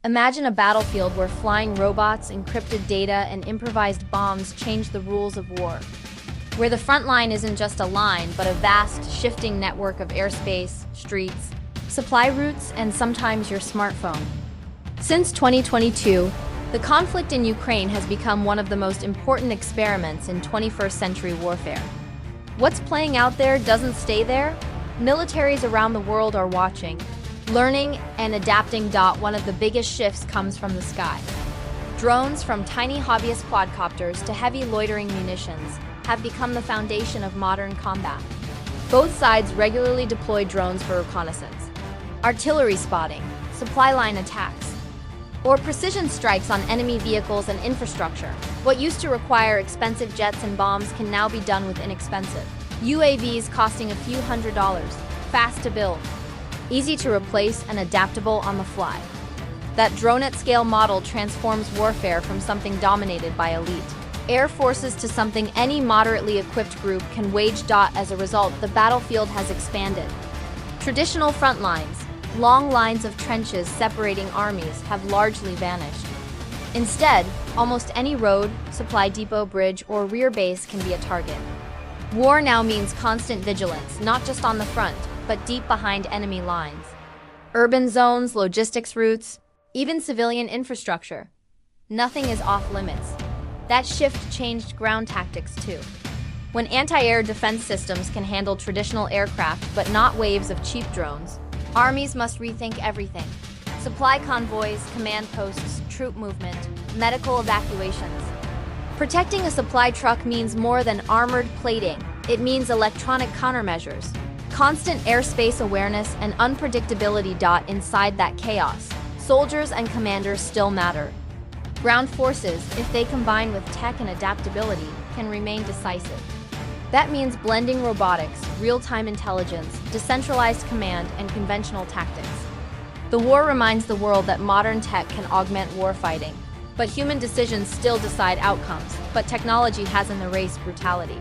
Imagine a battlefield where flying robots, encrypted data, and improvised bombs change the rules of war. Where the front line isn't just a line, but a vast, shifting network of airspace, streets, supply routes, and sometimes your smartphone. Since 2022, the conflict in Ukraine has become one of the most important experiments in 21st century warfare. What's playing out there doesn't stay there. Militaries around the world are watching, learning, and adapting. One of the biggest shifts comes from the sky. Drones, from tiny hobbyist quadcopters to heavy loitering munitions, have become the foundation of modern combat. Both sides regularly deploy drones for reconnaissance, artillery spotting, supply line attacks, or precision strikes on enemy vehicles and infrastructure. What used to require expensive jets and bombs can now be done with inexpensive UAVs costing a few $100s, fast to build, easy to replace, and adaptable on the fly. That drone-at-scale model transforms warfare from something dominated by elite air forces to something any moderately equipped group can wage. As a result, the battlefield has expanded. Traditional front lines, long lines of trenches separating armies, have largely vanished. Instead, almost any road, supply depot, bridge, or rear base can be a target. War now means constant vigilance, not just on the front, but deep behind enemy lines. Urban zones, logistics routes, even civilian infrastructure. Nothing is off limits. That shift changed ground tactics too. When anti-air defense systems can handle traditional aircraft but not waves of cheap drones, armies must rethink everything. Supply convoys, command posts, troop movement, medical evacuations. Protecting a supply truck means more than armored plating. It means electronic countermeasures, constant airspace awareness, and unpredictability. Inside that chaos, soldiers and commanders still matter. Ground forces, if they combine with tech and adaptability, can remain decisive. That means blending robotics, real-time intelligence, decentralized command, and conventional tactics. The war reminds the world that modern tech can augment warfighting, but human decisions still decide outcomes. But technology hasn't erased brutality.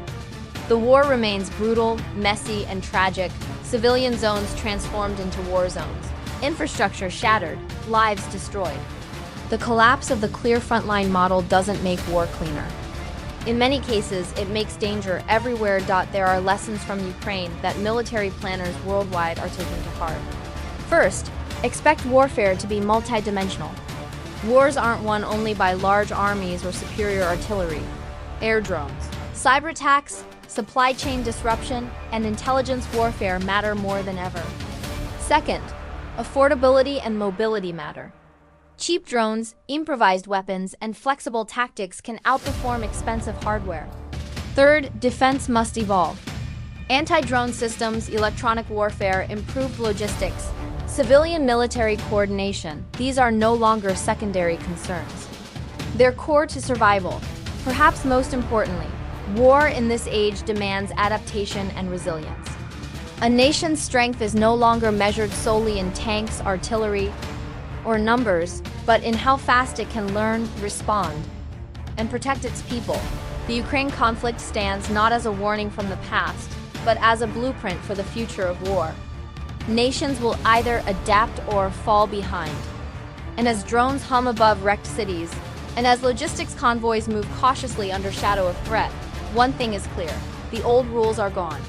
The war remains brutal, messy, and tragic. Civilian zones transformed into war zones. Infrastructure shattered, lives destroyed. The collapse of the clear frontline model doesn't make war cleaner. In many cases, it makes danger everywhere. There are lessons from Ukraine that military planners worldwide are taking to heart. First, expect warfare to be multidimensional. Wars aren't won only by large armies or superior artillery. Air drones, cyber attacks, supply chain disruption, and intelligence warfare matter more than ever. Second, affordability and mobility matter. Cheap drones, improvised weapons, and flexible tactics can outperform expensive hardware. Third, defense must evolve. Anti-drone systems, electronic warfare, improved logistics, civilian-military coordination, these are no longer secondary concerns. They're core to survival. Perhaps most importantly, war in this age demands adaptation and resilience. A nation's strength is no longer measured solely in tanks, artillery, or numbers, but in how fast it can learn, respond, and protect its people. The Ukraine conflict stands not as a warning from the past, but as a blueprint for the future of war. Nations will either adapt or fall behind. And as drones hum above wrecked cities, and as logistics convoys move cautiously under shadow of threat, one thing is clear: the old rules are gone.